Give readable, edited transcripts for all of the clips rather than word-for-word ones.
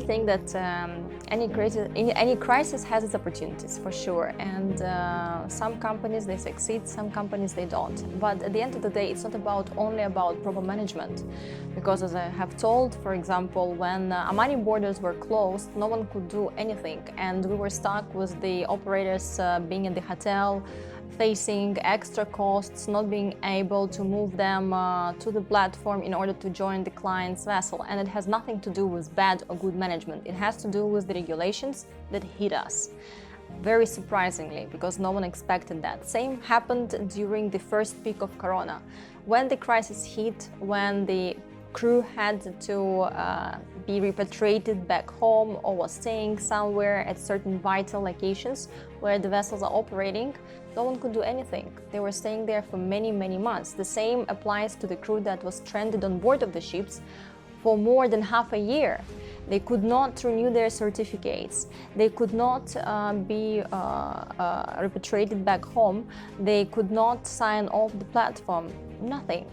think that any crisis has its opportunities, for sure. And some companies, they succeed, some companies, they don't. But at the end of the day, it's not only about proper management. Because as I have told, for example, when Amani borders were closed, no one could do anything. And we were stuck with the operators being in the hotel, facing extra costs, not being able to move them to the platform in order to join the client's vessel. And it has nothing to do with bad or good management. It has to do with the regulations that hit us. Very surprisingly, because no one expected that. Same happened during the first peak of Corona. When the crisis hit, when the crew had to be repatriated back home or was staying somewhere at certain vital locations where the vessels are operating, no one could do anything. They were staying there for many, many months. The same applies to the crew that was stranded on board of the ships for more than half a year. They could not renew their certificates. They could not be repatriated back home. They could not sign off the platform. Nothing.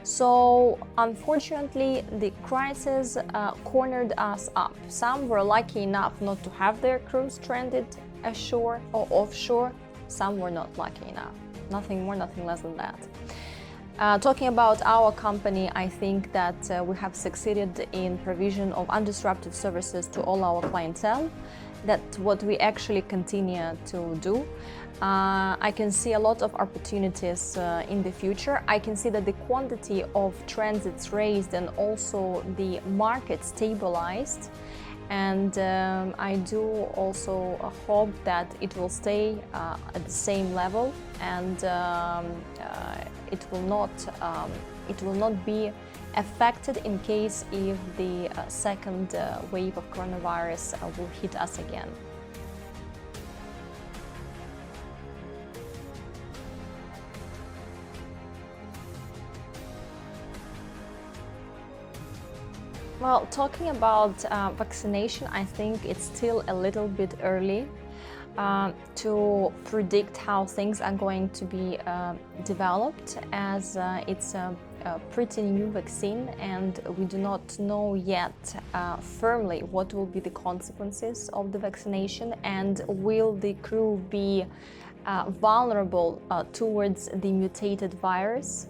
So unfortunately, the crisis cornered us up. Some were lucky enough not to have their crews stranded ashore or offshore. Some were not lucky enough. Nothing more, nothing less than that. Talking about our company, I think that we have succeeded in provision of undisrupted services to all our clientele. That's what we actually continue to do. I can see a lot of opportunities in the future. I can see that the quantity of transits raised and also the market stabilized. And I do also hope that it will stay at the same level, and it will not be affected in case if the second wave of coronavirus will hit us again. Well, talking about vaccination, I think it's still a little bit early to predict how things are going to be developed, as it's a pretty new vaccine and we do not know yet firmly what will be the consequences of the vaccination and will the crew be vulnerable towards the mutated virus.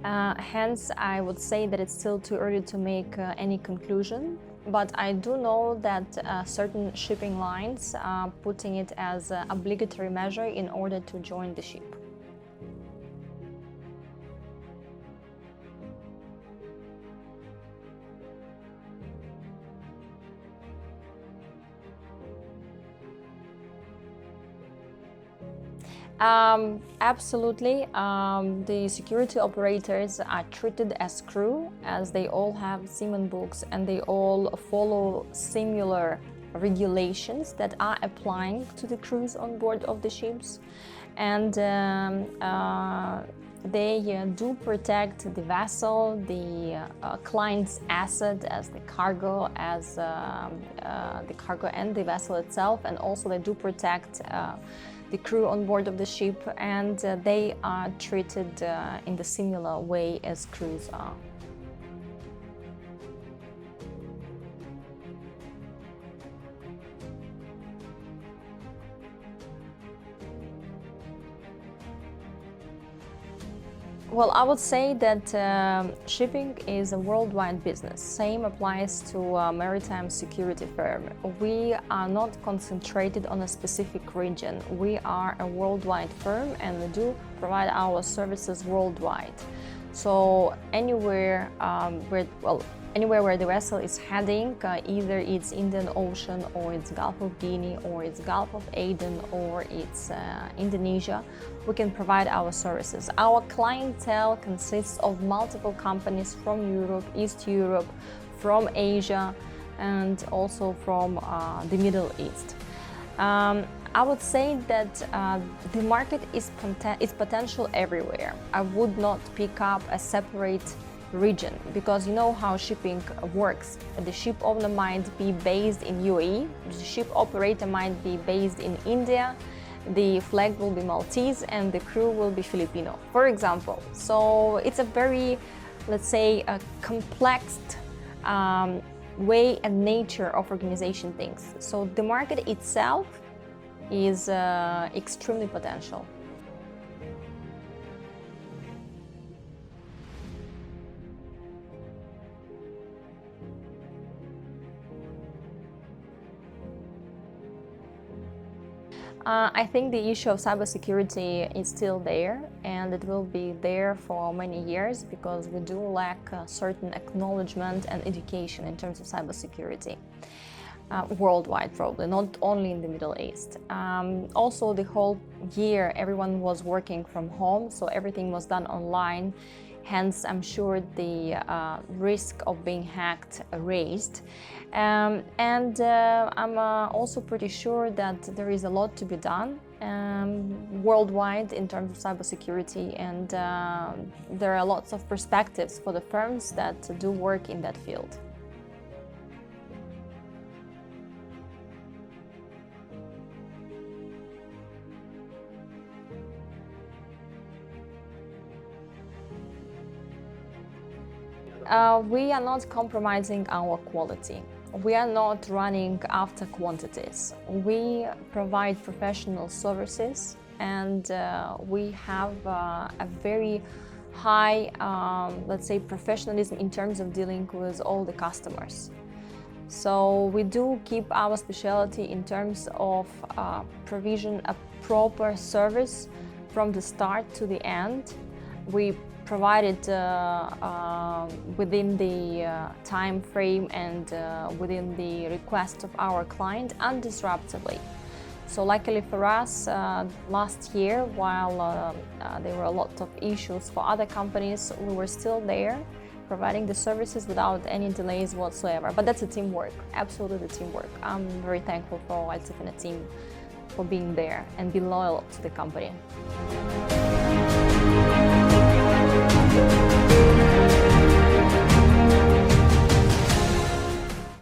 Hence, I would say that it's still too early to make any conclusion. But I do know that certain shipping lines are putting it as an obligatory measure in order to join the ship. Absolutely. The security operators are treated as crew, as they all have seaman books and they all follow similar regulations that are applying to the crews on board of the ships. And they do protect the vessel, the client's asset as the cargo, as the cargo and the vessel itself, and also they do protect the crew on board of the ship, and they are treated in the similar way as crews are. Well, I would say that shipping is a worldwide business. Same applies to a maritime security firm. We are not concentrated on a specific region. We are a worldwide firm and we do provide our services worldwide. So anywhere where the vessel is heading, either it's Indian Ocean or it's Gulf of Guinea or it's Gulf of Aden or it's Indonesia, we can provide our services. Our clientele consists of multiple companies from Europe, East Europe, from Asia, and also from the Middle East. I would say that the market is potential everywhere. I would not pick up a separate region, because you know how shipping works. The ship owner might be based in UAE, the ship operator might be based in India, the flag will be Maltese and the crew will be Filipino, for example. So it's a very, let's say, a complex way and nature of organization thinks. So the market itself is extremely potential. I think the issue of cybersecurity is still there, and it will be there for many years because we do lack certain acknowledgement and education in terms of cybersecurity. Worldwide, probably, not only in the Middle East. Also, the whole year everyone was working from home, so everything was done online. Hence, I'm sure the risk of being hacked raised. I'm also pretty sure that there is a lot to be done worldwide in terms of cybersecurity, and there are lots of perspectives for the firms that do work in that field. We are not compromising our quality. We are not running after quantities. We provide professional services, and we have a very high, let's say, professionalism in terms of dealing with all the customers. So we do keep our specialty in terms of provision a proper service from the start to the end. We provided within the time frame and within the request of our client undisruptively. So luckily for us, last year, while there were a lot of issues for other companies, we were still there providing the services without any delays whatsoever. But that's a teamwork, absolutely teamwork. I'm very thankful for Safina team for being there and be loyal to the company.